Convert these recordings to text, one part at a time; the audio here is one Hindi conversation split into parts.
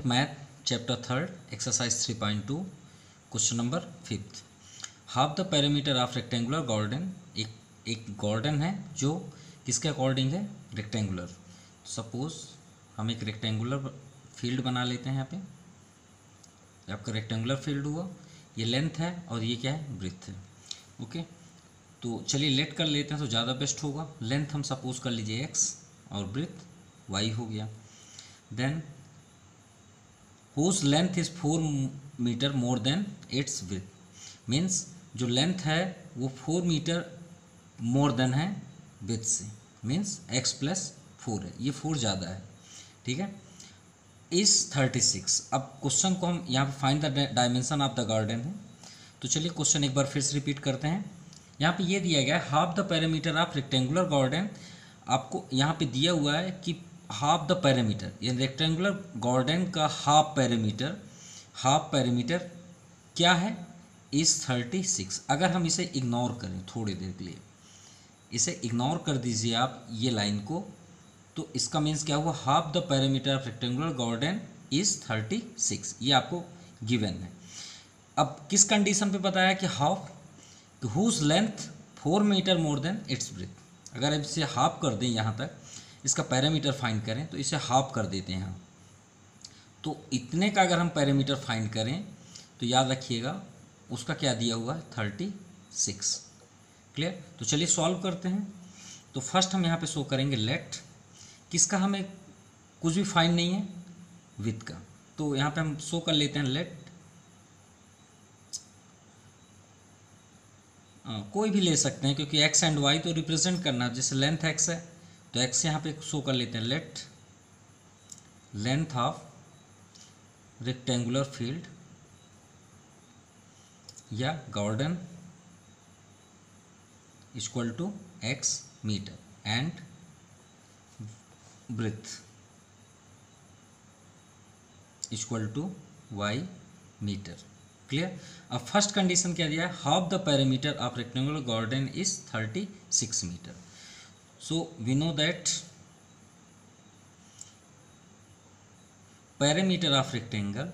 Math chapter 3 exercise 3.2 question number 5। Half the perimeter of rectangular garden. एक गार्डन है जो किसके अकॉर्डिंग है, रेक्टेंगुलर। सपोज हम एक रेक्टेंगुलर फील्ड बना लेते हैं। यहाँ पे आपका रेक्टेंगुलर फील्ड हुआ, ये लेंथ है और ये क्या है, ब्रेथ है। ओके, तो चलिए लेट कर लेते हैं तो ज़्यादा बेस्ट होगा। लेंथ हम सपोज कर लीजिए x और ब्रेथ y हो गया। Then whose length is 4 metre more than its width. Means जो लेंथ है वो 4 मीटर मोर देन है विथ से, मीन्स x + 4 है, ये 4 ज़्यादा है। ठीक है, इस 36। अब क्वेश्चन को हम यहाँ पे find the dimension of the garden है। तो चलिए क्वेश्चन एक बार फिर से रिपीट करते हैं। यहाँ पे ये दिया गया है half the perimeter of rectangular garden. आपको यहाँ पे दिया हुआ है कि हाफ द पेरीमीटर, ये रेक्टेंगुलर गार्डन का हाफ पेरीमीटर क्या है, इस 36। अगर हम इसे इग्नोर करें थोड़ी देर के लिए, इसे इग्नोर कर दीजिए आप ये लाइन को, तो इसका मीन्स क्या हुआ, half the perimeter of rectangular garden is 36। ये आपको गिवन है। अब किस कंडीशन पे बताया कि half, whose length 4 metre more than its breadth. अगर हम इसे हाफ कर दें, यहाँ तक इसका पैरामीटर फाइंड करें तो इसे हाफ कर देते हैं हम। तो इतने का अगर हम पैरामीटर फाइंड करें तो याद रखिएगा उसका क्या दिया हुआ है, 36। क्लियर। तो चलिए सॉल्व करते हैं। तो फर्स्ट हम यहाँ पे शो करेंगे लेट, किसका हमें कुछ भी फाइंड नहीं है, विथ का। तो यहाँ पे हम शो कर लेते हैं लेट, कोई भी ले सकते हैं क्योंकि x एंड y तो रिप्रेजेंट करना है। जैसे लेंथ x है तो x यहाँ पे शो कर लेते हैं let length of rectangular field या garden equal to x metre and breadth equal to y metre. Clear. अब फर्स्ट कंडीशन क्या दिया है, half the perimeter of rectangular garden is 36 metre. So we know that perimeter of rectangle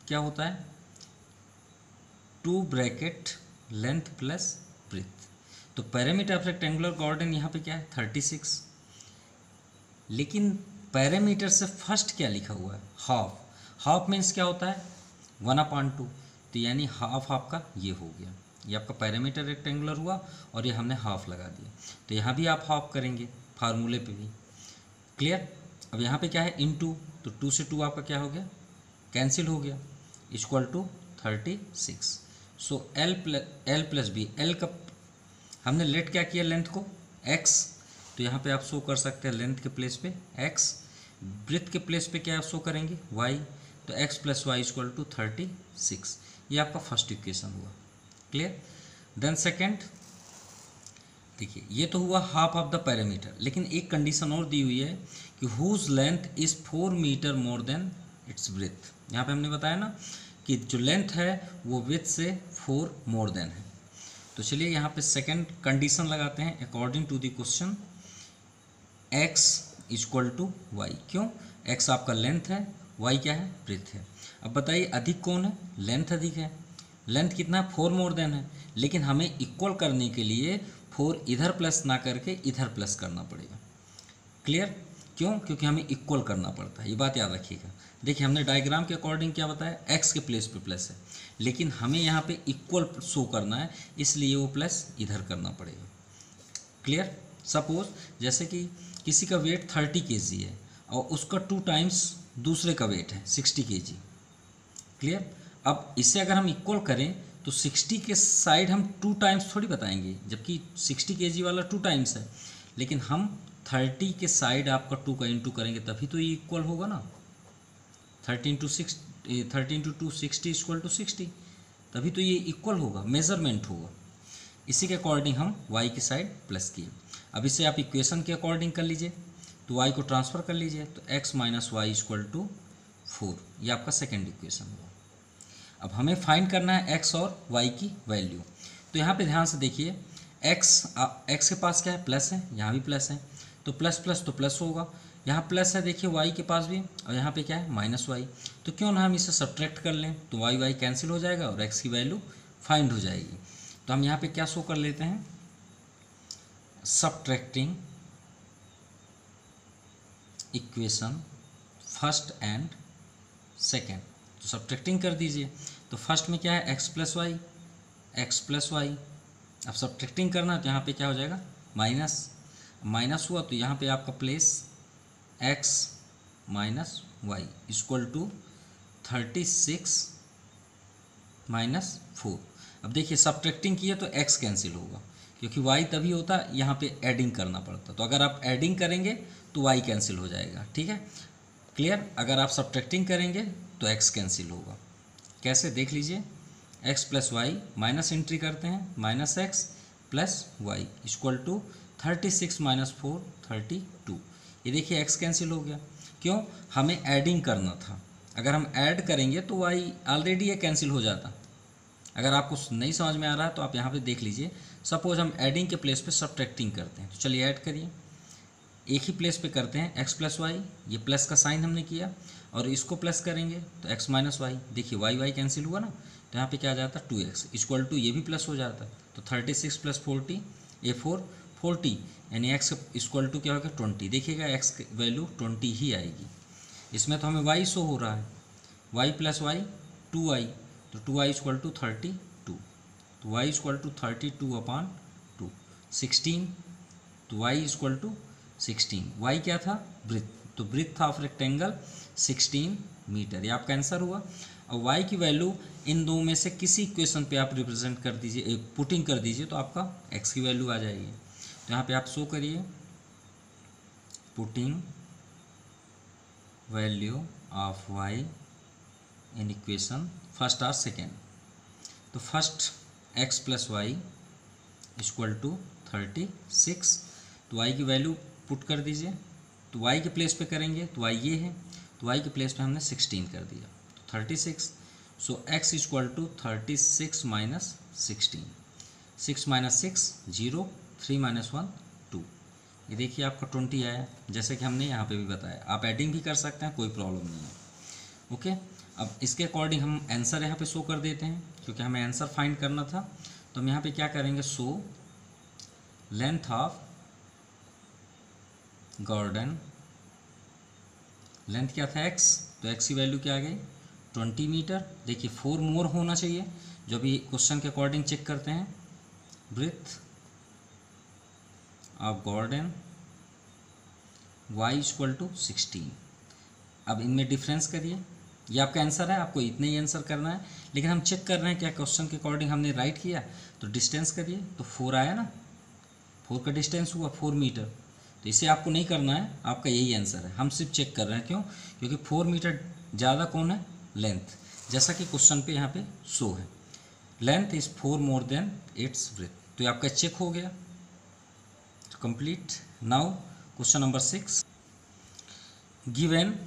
क्या होता है, 2 ब्रैकेट लेंथ प्लस ब्रेथ। तो पेरीमीटर ऑफ रेक्टेंगुलर गार्डन यहाँ पे क्या है, 36। लेकिन पैरामीटर से फर्स्ट क्या लिखा हुआ है, हाफ। हाफ मीन्स क्या होता है, 1/2। तो यानी हाफ आपका ये हो गया, ये आपका पैरामीटर रेक्टेंगुलर हुआ और ये हमने हाफ लगा दिया। तो यहाँ भी आप हाफ करेंगे फार्मूले पे भी। क्लियर। अब यहाँ पे क्या है, इनटू, तो 2 से 2 आपका क्या हो गया, कैंसिल हो गया, equal to 36। So L plus B, L का हमने लेट क्या किया, लेंथ को x। तो यहाँ पे आप शो कर सकते हैं लेंथ के प्लेस पे x, ब्रेथ के प्लेस पे क्या आप शो करेंगे, y। तो x + y इक्वल टू 36। ये आपका फर्स्ट इक्वेशन हुआ। क्लियर। देन सेकेंड, देखिए ये तो हुआ हाफ ऑफ द पैरामीटर, लेकिन एक कंडीशन और दी हुई है कि whose length is 4 metre more than its breadth. यहाँ पे हमने बताया ना कि जो लेंथ है वो विथ से 4 मोर देन है। तो चलिए यहाँ पे सेकेंड कंडीशन लगाते हैं according to the question, x equal to y. क्यों, x आपका लेंथ है, y क्या है, ब्रेथ है। अब बताइए अधिक कौन है, लेंथ अधिक है। लेंथ कितना है, 4 मोर देन है, लेकिन हमें इक्वल करने के लिए 4 इधर प्लस ना करके इधर प्लस करना पड़ेगा। क्लियर। क्यों, क्योंकि हमें इक्वल करना पड़ता है, ये बात याद रखिएगा। देखिए हमने डायग्राम के अकॉर्डिंग क्या बताया, x के प्लेस पे प्लस है, लेकिन हमें यहाँ पे इक्वल शो करना है, इसलिए वो प्लस इधर करना पड़ेगा। क्लियर। सपोज जैसे कि किसी का वेट 30 kg है और उसका 2 टाइम्स दूसरे का वेट है 60 kg। क्लियर। अब इससे अगर हम इक्वल करें तो 60 के साइड हम 2 टाइम्स थोड़ी बताएंगे, जबकि 60 kg वाला 2 टाइम्स है, लेकिन हम 30 के साइड आपका 2 का इंटू करेंगे तभी तो ये इक्वल होगा ना। 30 × 2 60 इक्वल टू 60, तभी तो ये इक्वल होगा, मेजरमेंट होगा। इसी के अकॉर्डिंग हम y की साइड प्लस किए। अब इसे आप इक्वेशन के अकॉर्डिंग कर लीजिए, तो y को ट्रांसफ़र कर लीजिए, तो x - y इक्वल टू 4। ये आपका सेकेंड इक्वेशन हुआ। अब हमें फाइंड करना है x और y की वैल्यू। तो यहाँ पे ध्यान से देखिए, एक्स के पास क्या है, प्लस है, यहाँ भी प्लस है, तो प्लस प्लस तो प्लस होगा, यहाँ प्लस है देखिए वाई के पास भी, और यहाँ पे क्या है माइनस वाई, तो क्यों ना हम इसे सब्ट्रैक्ट कर लें, तो वाई वाई कैंसिल हो जाएगा और एक्स की वैल्यू फाइंड हो जाएगी। तो हम यहाँ पे क्या शो कर लेते हैं, subtracting equation first and second, तो सब्ट्रैक्टिंग कर दीजिए। तो फर्स्ट में क्या है एक्स प्लस वाई, अब सब्ट्रैक्टिंग करना है तो यहाँ पे क्या हो जाएगा माइनस, माइनस हुआ तो यहाँ पे आपका place x minus y equal to 36 minus 4। अब देखिए सब्ट्रैक्टिंग किए तो एक्स कैंसिल होगा, क्योंकि वाई तभी होता यहाँ पे एडिंग करना पड़ता, तो अगर आप एडिंग करेंगे तो वाई कैंसिल हो जाएगा, ठीक है क्लियर। अगर आप सब्ट्रैक्टिंग करेंगे तो एक्स कैंसिल होगा, कैसे देख लीजिए, x plus y minus entry करते हैं, minus x plus y equal to 36 minus 4 32। ये देखिए एक्स कैंसिल हो गया, क्यों, हमें एडिंग करना था, अगर हम ऐड करेंगे तो वाई ऑलरेडी ये कैंसिल हो जाता। अगर आपको नहीं समझ में आ रहा है तो आप यहाँ पे देख लीजिए, सपोज हम एडिंग के प्लेस पे सब्ट्रैक्टिंग करते हैं, तो चलिए ऐड करिए, एक ही प्लेस पे करते हैं एक्स प्लस वाई, ये प्लस का साइन हमने किया, और इसको प्लस करेंगे तो एक्स माइनस वाई, देखिए वाई वाई कैंसिल हुआ ना, तो यहाँ पे क्या आ जाता 2x इक्वल टू ये भी प्लस हो जाता, तो 36 प्लस 40 ये 40 यानी एक्स इक्वल टू क्या होगा 20, देखिएगा एक्स वैल्यू 20 ही आएगी। इसमें तो हमें वाई शो हो रहा है, वाई प्लस वाई 2i, तो 2i इक्वल टू 32, तो y इक्वल टू 32/2 16, तो y इक्वल टू 16, y क्या था ब्रेथ, तो ब्रेथ था ऑफ रेक्टेंगल 16 मीटर, ये आपका आंसर हुआ। और y की वैल्यू इन दो में से किसी इक्वेशन पे आप रिप्रेजेंट कर दीजिए, पुटिंग कर दीजिए, तो आपका x की वैल्यू आ जाएगी। तो यहाँ पे आप शो करिए putting value of y in equation first और सेकेंड, तो first x plus y equal to 36, तो y की वैल्यू पुट कर दीजिए, तो y के प्लेस पे करेंगे तो y ये है, तो y के प्लेस पे हमने 16 कर दिया, तो 36, so x equal to 36 minus 16, 6 minus 6 0, 3 minus 1 2, ये देखिए आपका 20 आया, जैसे कि हमने यहाँ पे भी बताया, आप एडिंग भी कर सकते हैं, कोई प्रॉब्लम नहीं है, ओके। अब इसके अकॉर्डिंग हम आंसर यहाँ पे शो कर देते हैं, क्योंकि हमें आंसर फाइंड करना था, तो हम यहाँ पे क्या करेंगे, show length of garden, length क्या था x, तो x की वैल्यू क्या आ गई 20 मीटर, देखिए 4 मोर होना चाहिए, जो भी क्वेश्चन के अकॉर्डिंग चेक करते हैं, breadth of garden y equal to 16। अब इनमें डिफरेंस करिए, ये आपका आंसर है, आपको इतना ही आंसर करना है, लेकिन हम चेक कर रहे हैं क्या क्वेश्चन के अकॉर्डिंग हमने राइट किया, तो डिस्टेंस करिए, तो 4 आया ना, 4 का डिस्टेंस हुआ 4 मीटर, तो इसे आपको नहीं करना है, आपका यही आंसर है, हम सिर्फ चेक कर रहे हैं, क्यों, क्योंकि 4 मीटर ज़्यादा कौन है लेंथ, जैसा कि क्वेश्चन पे यहाँ पे शो है, length is 4 more than its breath, तो ये आपका चेक हो गया, complete. Now question number 6, given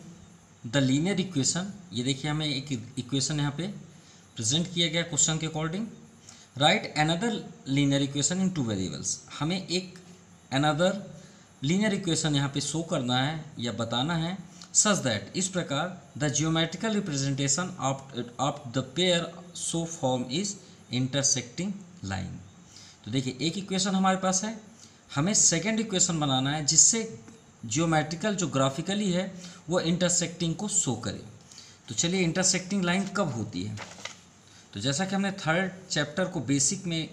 the linear equation, ये देखिए हमें एक इक्वेशन यहाँ पे प्रेजेंट किया गया क्वेश्चन के according, right another linear equation in 2 variables, हमें एक अनदर लीनियर इक्वेशन यहाँ पे शो करना है या बताना है, सच दैट, इस प्रकार the geometrical representation of the pair so form is intersecting line. तो देखिए एक इक्वेशन हमारे पास है, हमें सेकेंड इक्वेशन बनाना है जिससे जियोमेट्रिकल जो ग्राफिकली है वो इंटरसेक्टिंग को शो करे। तो चलिए इंटरसेक्टिंग लाइन कब होती है, तो जैसा कि हमने थर्ड चैप्टर को बेसिक में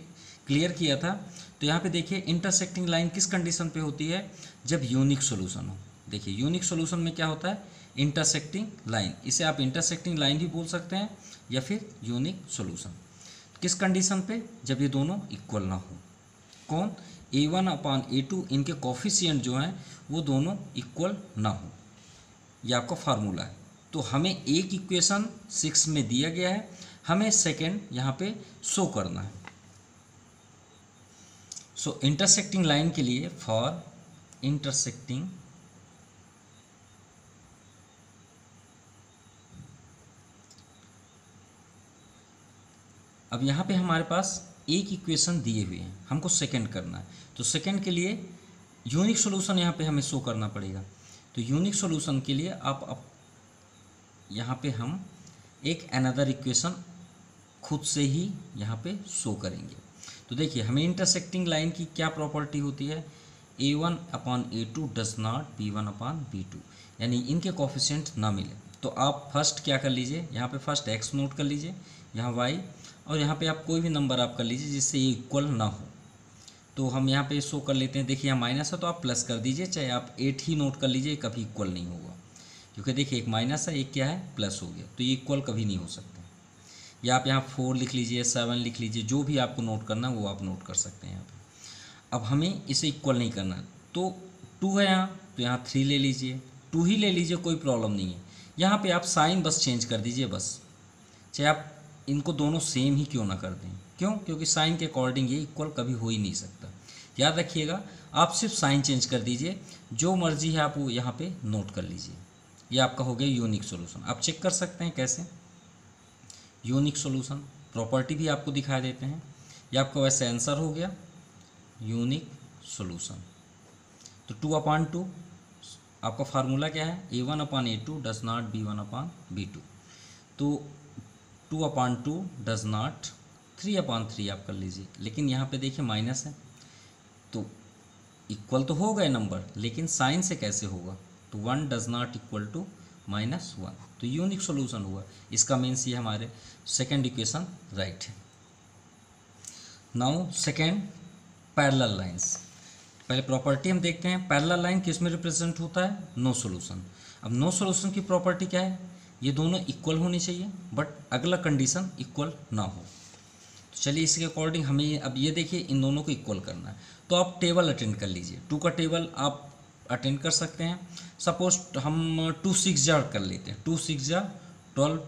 क्लियर किया था, तो यहाँ पे देखिए इंटरसेक्टिंग लाइन किस कंडीशन पे होती है, जब यूनिक सॉल्यूशन हो। देखिए यूनिक सॉल्यूशन में क्या होता है, इंटरसेक्टिंग लाइन, इसे आप इंटरसेक्टिंग लाइन भी बोल सकते हैं या फिर यूनिक सॉल्यूशन, किस कंडीशन पे, जब ये दोनों इक्वल ना हो, कौन, A1/A2 इनके कोफिशिएंट जो हैं वो दोनों इक्वल ना हो, ये आपका फार्मूला है। तो हमें एक इक्वेशन 6 में दिया गया है, हमें सेकेंड यहाँ पे शो करना है। सो इंटरसेक्टिंग लाइन के लिए, फॉर इंटरसेक्टिंग अब यहाँ पे हमारे पास एक इक्वेशन दिए हुए हैं, हमको सेकंड करना है, तो सेकंड के लिए यूनिक सॉल्यूशन यहाँ पे हमें शो करना पड़ेगा। तो यूनिक सॉल्यूशन के लिए आप यहाँ पे हम एक अनदर इक्वेशन खुद से ही यहाँ पे शो करेंगे। तो देखिए हमें इंटरसेक्टिंग लाइन की क्या प्रॉपर्टी होती है, a1/a2 डज नॉट b1/b2, यानी इनके कोफिशिएंट ना मिले। तो आप फर्स्ट क्या कर लीजिए, यहाँ पे फर्स्ट x नोट कर लीजिए, यहाँ y, और यहाँ पे आप कोई भी नंबर आप कर लीजिए जिससे ये इक्वल ना हो। तो हम यहाँ पे शो कर लेते हैं, देखिए यहाँ माइनस है तो आप प्लस कर दीजिए, चाहे आप 8 ही नोट कर लीजिए, कभी इक्वल नहीं होगा, क्योंकि देखिए एक माइनस है एक क्या है प्लस हो गया, तो ये इक्वल कभी नहीं हो सकते। या आप यहाँ 4 लिख लीजिए, 7 लिख लीजिए, जो भी आपको नोट करना है वो आप नोट कर सकते हैं यहाँ पे। अब हमें इसे इक्वल नहीं करना, तो 2 है यहाँ, तो यहाँ 3 ले लीजिए, 2 ही ले लीजिए, कोई प्रॉब्लम नहीं है। यहाँ पे आप साइन बस चेंज कर दीजिए बस, चाहे आप इनको दोनों सेम ही क्यों ना कर दें, क्यों, क्योंकि साइन के अकॉर्डिंग ये इक्वल कभी हो ही नहीं सकता। याद रखिएगा, आप सिर्फ साइन चेंज कर दीजिए, जो मर्जी है आप वो यहाँ पे नोट कर लीजिए। ये आपका हो गया यूनिक सॉल्यूशन। आप चेक कर सकते हैं कैसे यूनिक सॉल्यूशन, प्रॉपर्टी भी आपको दिखा देते हैं। ये आपका वैसे आंसर हो गया यूनिक सॉल्यूशन। तो 2/2 आपका फार्मूला क्या है, a1/a2 डज नॉट b1/b2। तो 2/2 डज नॉट 3/3 आप कर लीजिए, लेकिन यहाँ पे देखिए माइनस है, तो इक्वल तो हो गए नंबर, लेकिन साइन से कैसे होगा, तो 1 डज नॉट इक्वल टू -1, तो यूनिक सॉल्यूशन हुआ। इसका मीन्स ये हमारे सेकंड इक्वेशन राइट है। Now second, parallel lines. पहले प्रॉपर्टी हम देखते हैं, पैरेलल लाइन किस में रिप्रेजेंट होता है, नो सॉल्यूशन। अब नो सॉल्यूशन की प्रॉपर्टी क्या है, ये दोनों इक्वल होनी चाहिए, बट अगला कंडीशन इक्वल ना हो। तो चलिए इसके अकॉर्डिंग हमें अब ये देखिए इन दोनों को इक्वल करना है, तो आप टेबल अटेंड कर लीजिए। 2 का टेबल आप अटेंड कर सकते हैं। सपोज हम 2 6 जा कर लेते हैं, 2 6 जा 12।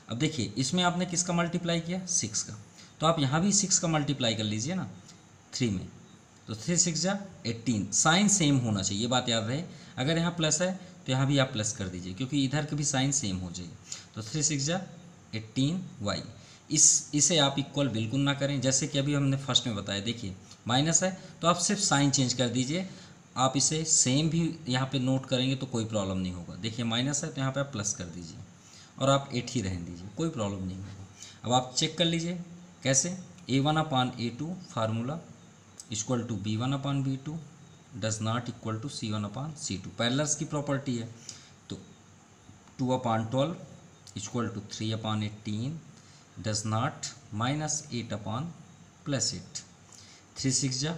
अब देखिए इसमें आपने किसका मल्टीप्लाई किया, 6 का, तो आप यहाँ भी 6 का मल्टीप्लाई कर लीजिए ना 3 में, तो 3 6 जा 18। साइन सेम होना चाहिए, ये बात याद रहे, अगर यहाँ प्लस है तो यहाँ भी आप प्लस कर दीजिए, क्योंकि इधर के भी साइन सेम हो जाएगी। तो 3 6 जा 18y। इसे आप इक्वल बिल्कुल ना करें, जैसे कि अभी हमने फर्स्ट में बताया, देखिए माइनस है तो आप सिर्फ साइन चेंज कर दीजिए, आप इसे सेम भी यहाँ पे नोट करेंगे तो कोई प्रॉब्लम नहीं होगा। देखिए माइनस है तो यहाँ पे आप प्लस कर दीजिए और आप 8 ही रहने दीजिए, कोई प्रॉब्लम नहीं होगा। अब आप चेक कर लीजिए कैसे, a1/a2 formula equal to b1/b2 does not equal to c1/c2, parallels की प्रॉपर्टी है। तो 2/12 इक्वल टू 3/18 डज नॉट -8/+8। 3 6 जा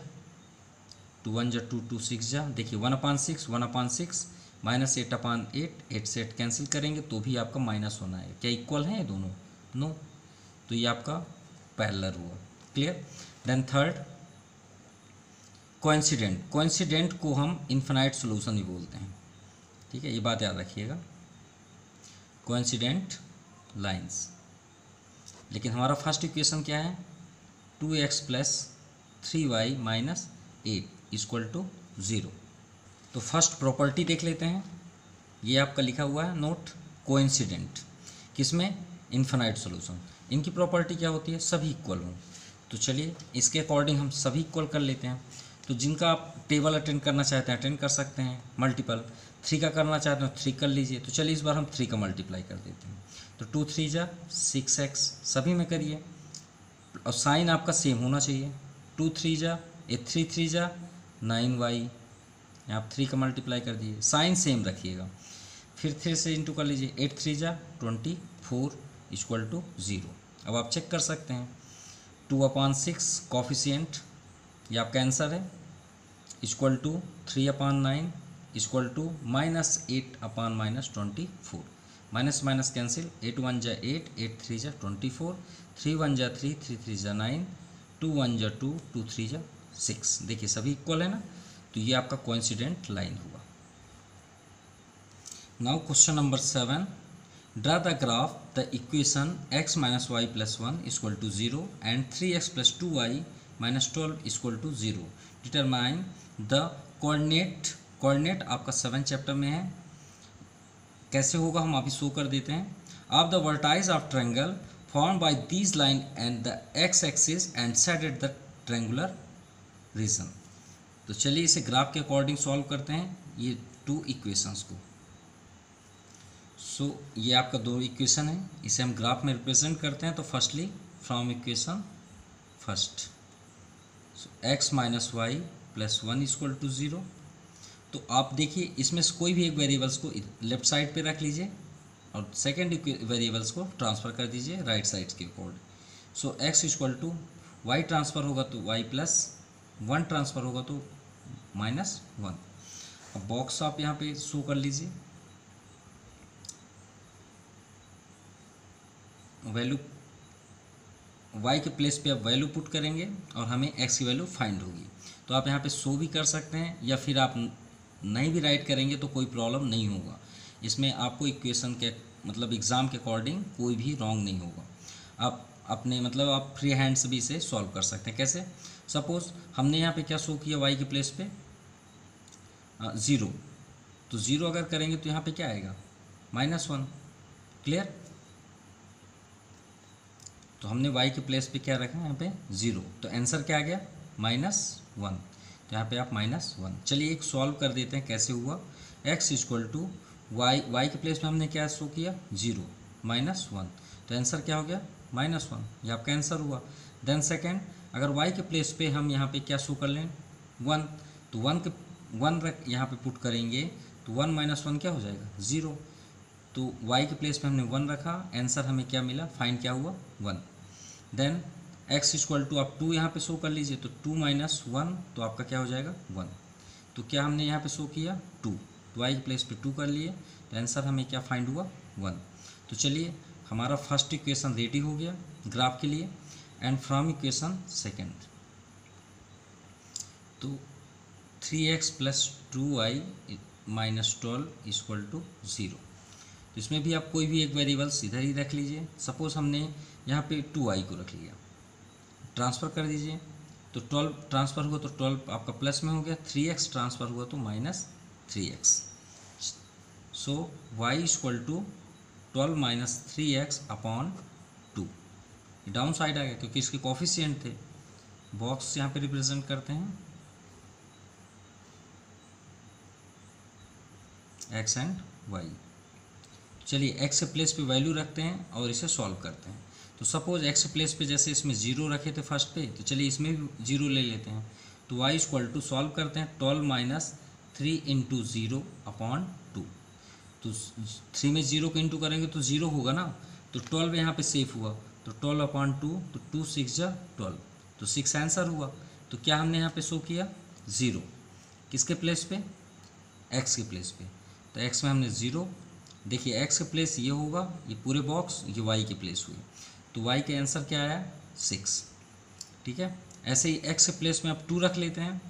2 1 जा 2 2 6 जा, देखिए 1/6 1/6 -8/8, 8 से 8 कैंसिल करेंगे तो भी आपका माइनस होना है। क्या इक्वल हैं ये दोनों, नो, तो ये आपका पैरेलल हुआ। Clear. Then third, coincident. Coincident को हम इन्फिनाइट सॉल्यूशन भी बोलते हैं, ठीक है, ये बात याद रखिएगा, कोइंसिडेंट लाइंस। लेकिन हमारा फर्स्ट इक्वेशन क्या है, 2x + 3y - 8 = 0। तो फर्स्ट प्रॉपर्टी देख लेते हैं, ये आपका लिखा हुआ है नोट, कोइंसिडेंट किसमें, इन्फिनाइट सॉल्यूशन। इनकी प्रॉपर्टी क्या होती है, सभी इक्वल हों। तो चलिए इसके अकॉर्डिंग हम सभी इक्वल कर लेते हैं। तो जिनका आप टेबल अटेंड करना चाहते हैं अटेंड कर सकते हैं, मल्टीपल 3 का करना चाहते हैं 3 कर लीजिए। तो चलिए इस बार हम 3 का मल्टीप्लाई कर देते हैं। तो 2 3 जा 6x, सभी में करिए, और साइन आपका सेम होना चाहिए। 2 3 जा 3 3 जा 9y, आप 3 का मल्टीप्लाई कर दिए, साइन सेम रखिएगा। फिर 3 से इंटू कर लीजिए, 8 3 जा 24 = 0। अब आप चेक कर सकते हैं 2/6 कॉफिशिएंट, ये आपका आंसर है, equal to 3/9 equal to -8/-24। Minus minus cancel, 8 1 जा 8, 8 3 जा 24, 3 1 जा 3, 3 3 जा 9, 2 1 जा 2, 2 3 जा 6। देखिए सभी इक्वल है ना, तो ये आपका कोइंसिडेंट लाइन हुआ। Now question number 7, draw the graph the equation x - y + 1 = 0 and 3x + 2y - 12 = 0। Determine the coordinate. Coordinate आपका 7 चैप्टर में है, कैसे होगा हम अभी शो कर देते हैं। Of the vertices of triangle formed by these line and the x-axis and set at the triangular region। तो चलिए इसे ग्राफ के अकॉर्डिंग सॉल्व करते हैं ये टू इक्वेशंस को। सो ये आपका दो इक्वेशन है, इसे हम ग्राफ में रिप्रेजेंट करते हैं। तो firstly from equation first, so x minus y plus 1 equal to 0। तो आप देखिए इसमें से कोई भी एक वेरिएबल्स को लेफ्ट साइड पे रख लीजिए और सेकेंड वेरिएबल्स को ट्रांसफ़र कर दीजिए राइट साइड के according. So x equal to y transfer होगा तो y प्लस 1 ट्रांसफ़र होगा तो माइनस 1। अब बॉक्स आप यहाँ पे शो कर लीजिए, वैल्यू y के प्लेस पे आप वैल्यू पुट करेंगे और हमें x की वैल्यू फाइंड होगी। तो आप यहाँ पे शो भी कर सकते हैं या फिर आप नहीं भी राइट करेंगे तो कोई प्रॉब्लम नहीं होगा। इसमें आपको इक्वेशन के मतलब एग्ज़ाम के अकॉर्डिंग कोई भी रॉन्ग नहीं होगा। आप अपने मतलब आप फ्री हैंड से भी इसे सॉल्व कर सकते हैं। कैसे? सपोज़ हमने यहाँ पे क्या शो किया y के प्लेस पे 0, तो 0 अगर करेंगे तो यहाँ पे क्या आएगा -1। क्लियर? तो हमने y के प्लेस पे क्या रखा है यहाँ पे 0, तो आंसर क्या आ गया -1। तो यहाँ पे आप -1। चलिए एक सॉल्व कर देते हैं कैसे हुआ। x इक्वल टू y के प्लेस में हमने क्या शो किया 0 -1, तो आंसर क्या हो गया -1। ये आपका आंसर हुआ। देन सेकेंड, अगर y के प्लेस पे हम यहाँ पे क्या शो कर लें 1, तो 1 रख यहाँ पे पुट करेंगे तो 1 - 1 क्या हो जाएगा 0। तो y के प्लेस पे हमने 1 रखा, आंसर हमें क्या मिला, फाइंड क्या हुआ 1। देन x इक्वल टू आप 2 यहाँ पे शो कर लीजिए, तो 2 - 1 तो आपका क्या हो जाएगा 1। तो क्या हमने यहाँ पे शो किया 2, तो y के प्लेस पे 2 कर लिए, तो आंसर हमें क्या फाइंड हुआ 1। तो चलिए हमारा फर्स्ट इक्वेशन रेडी हो गया ग्राफ के लिए। एंड फ्रॉम इक्वेशन सेकेंड, तो 3x + 2y - 12 इक्वल टू 0। तो इसमें भी आप कोई भी एक वेरिएबल्स इधर ही रख लीजिए। सपोज़ हमने यहाँ पे 2y को रख लिया, ट्रांसफ़र कर दीजिए, तो 12 ट्रांसफ़र हुआ तो 12 आपका प्लस में हो गया, 3x ट्रांसफ़र हुआ तो -3x। So y equal to 12 - 3x upon 2। Down side आ गया क्योंकि इसके कोफिशिएंट थे। बॉक्स यहाँ पे रिप्रेजेंट करते हैं x एंड y। चलिए x के प्लेस पे वैल्यू रखते हैं और इसे सॉल्व करते हैं। तो सपोज x के प्लेस पे जैसे इसमें 0 रखे थे फर्स्ट पे, तो चलिए इसमें भी 0 ले लेते हैं। तो y इक्वल टू सॉल्व करते हैं 12 - 3 × 0 अपॉन 2। तो 3 में 0 को इंटू करेंगे तो 0 होगा ना, तो 12 यहाँ पे सेफ हुआ, तो 12 अपॉन 2, तो 2 × 6 = 12, तो 6 आंसर हुआ। तो क्या हमने यहाँ पे शो किया 0, किसके प्लेस पे x के प्लेस पे, तो x में हमने 0। देखिए x के प्लेस ये होगा, ये पूरे बॉक्स ये y के प्लेस हुई, तो y के आंसर क्या आया 6। ठीक है, ऐसे ही x के प्लेस में आप 2 रख लेते हैं,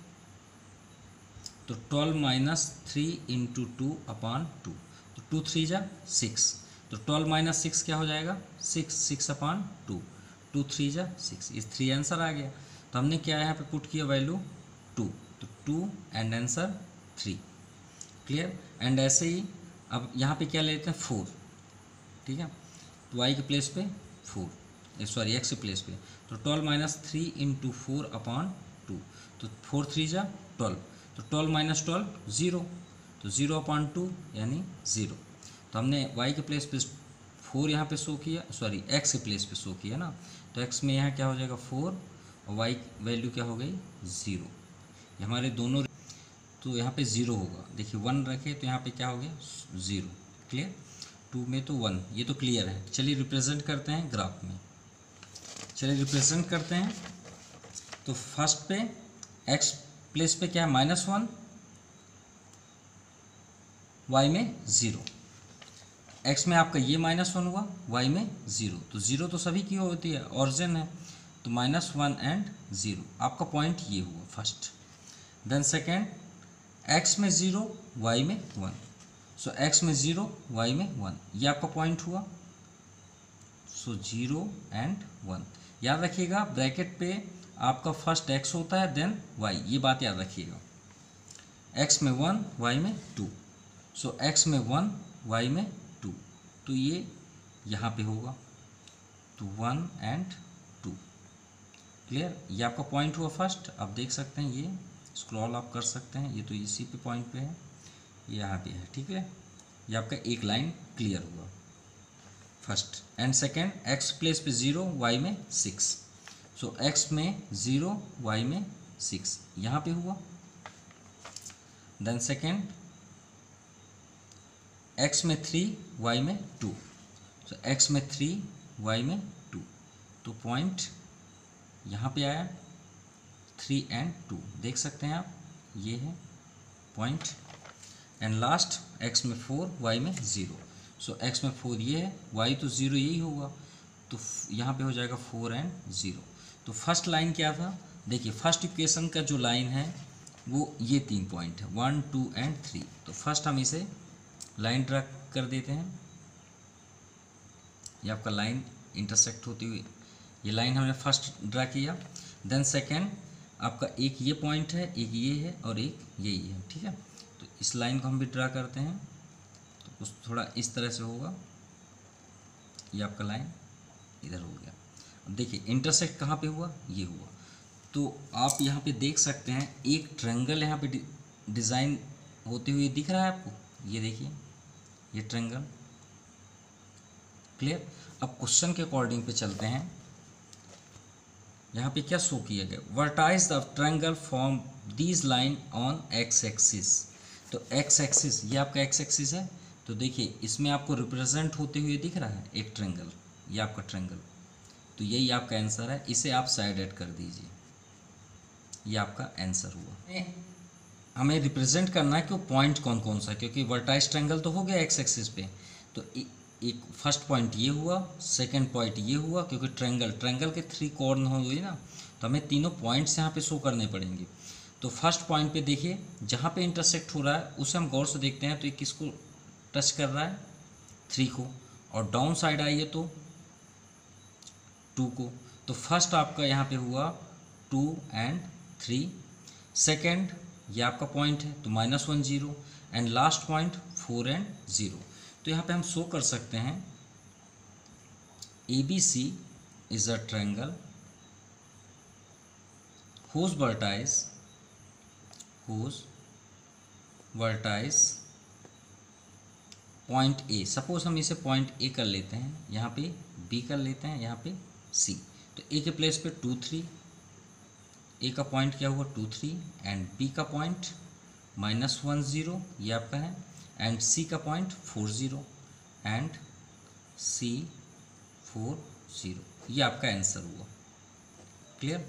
तो 12 - 3 × 2 अपॉन 2, तो 2 × 3 = 6, तो 12 - 6 क्या हो जाएगा 6 अपॉन 2, 2 × 3 = 6, इस 3 आंसर आ गया। तो हमने क्या यहाँ पे पुट किया वैल्यू 2, तो 2 एंड आंसर 3। क्लियर? एंड ऐसे ही अब यहाँ पे क्या लेते हैं 4। ठीक है, तो y के प्लेस पे 4, सॉरी x के प्लेस पे, तो 12 - 3 × 4 अपॉन 2, तो 4 × 3 = 12, तो 12 - 12 0, तो 0 अपॉन 2 यानी 0। तो हमने y के प्लेस पे 4 यहाँ पे शो किया, सॉरी x के प्लेस पे शो किया ना, तो x में यहाँ क्या हो जाएगा 4 और y वैल्यू क्या हो गई 0। ये हमारे दोनों, तो यहाँ पे 0 होगा। देखिए 1 रखे तो यहाँ पे क्या हो गया 0। क्लियर? 2 में तो 1, ये तो क्लियर है। चलिए रिप्रेजेंट करते हैं ग्राफ में। चलिए रिप्रेजेंट करते हैं। तो फर्स्ट पे x प्लेस पे क्या है -1, y में 0। x में आपका ये -1 हुआ, y में 0, तो 0 तो सभी की होती है, ऑरिजिन है, तो -1 एंड 0 आपका पॉइंट ये हुआ फर्स्ट। देन सेकेंड, x में 0 y में 1, सो x में 0 y में 1, ये आपका पॉइंट हुआ। सो 0 एंड 1 याद रखिएगा, ब्रैकेट पे आपका फर्स्ट x होता है देन y, ये बात याद रखिएगा। x में 1 y में 2, सो x में 1 y में 2, तो ये यहाँ पे होगा। तो 1 एंड 2। क्लियर, ये आपका पॉइंट हुआ फर्स्ट। आप देख सकते हैं, ये स्क्रॉल आप कर सकते हैं, ये तो इसी पे पॉइंट पे है, ये यहाँ पे है। ठीक है, ये आपका एक लाइन क्लियर हुआ first. And second, x place पे 0, वाई में 6, सो एक्स में 0, वाई में 6 यहाँ पे हुआ। देन सेकेंड, एक्स में 3, वाई में 2, सो एक्स में 3, वाई में 2, तो पॉइंट यहाँ पे आया 3 एंड 2, देख सकते हैं आप, ये है पॉइंट। एंड लास्ट, एक्स में 4, वाई में 0, सो एक्स में 4 ये है, वाई तो 0 यही होगा, तो यहाँ पे हो जाएगा 4 एंड 0। तो फर्स्ट लाइन क्या था, देखिए फर्स्ट इक्वेशन का जो लाइन है वो ये 3 पॉइंट है, 1, 2 एंड 3। तो फर्स्ट हम इसे लाइन ड्रा कर देते हैं, ये आपका लाइन इंटरसेक्ट होती हुई, ये लाइन हमने फर्स्ट ड्रा किया। देन सेकेंड, आपका एक ये पॉइंट है, एक ये है और एक यही है। ठीक है, तो इस लाइन को हम भी ड्रा करते हैं, तो कुछ थोड़ा इस तरह से होगा, ये आपका लाइन इधर हो गया। अब देखिए इंटरसेक्ट कहाँ पे हुआ, ये हुआ। तो आप यहाँ पे देख सकते हैं एक ट्रायंगल यहाँ पे डिज़ाइन होते हुए दिख रहा है आपको, ये देखिए ये ट्रायंगल। क्लियर, अब क्वेश्चन के अकॉर्डिंग पे चलते हैं। यहाँ पे क्या शो किया गया, vertices the triangle form these line on X axis. तो एक्स एक्सिस, ये आपका एक्स एक्सिस है, तो देखिए इसमें आपको रिप्रेजेंट होते हुए दिख रहा है एक ट्रायंगल, ये आपका ट्रायंगल। तो यही आपका आंसर है, इसे आप साइड ऐड कर दीजिए, ये आपका आंसर हुआ। हमें रिप्रेजेंट करना है कि वो पॉइंट कौन कौन सा है, क्योंकि वर्टाइज ट्रायंगल तो हो गया एक्स एक्सिस पे, तो एक फर्स्ट पॉइंट ये हुआ, सेकंड पॉइंट ये हुआ, क्योंकि ट्रायंगल के 3 कॉर्नर हुए ना, तो हमें तीनों पॉइंट्स यहाँ पे शो करने पड़ेंगे। तो फर्स्ट पॉइंट पे देखिए जहाँ पे इंटरसेक्ट हो रहा है उसे हम गौर से देखते हैं, तो ये किसको टच कर रहा है, 3 को, और डाउन साइड आइए तो 2 को। तो फर्स्ट आपका यहाँ पे हुआ 2 एंड 3, सेकेंड ये आपका पॉइंट है तो -1, 0, एंड लास्ट पॉइंट 4 एंड 0। तो यहाँ पे हम शो कर सकते हैं ABC is a triangle whose vertex point A, suppose हम इसे पॉइंट A कर लेते हैं, यहाँ पे B कर लेते हैं, यहाँ पे C। तो A के प्लेस पे 2, 3, A का पॉइंट क्या हुआ 2, 3, एंड B का पॉइंट -1, 0 ये आपका है, एंड C का पॉइंट 4, 0 एंड C 4, 0, ये आपका आंसर हुआ। क्लियर।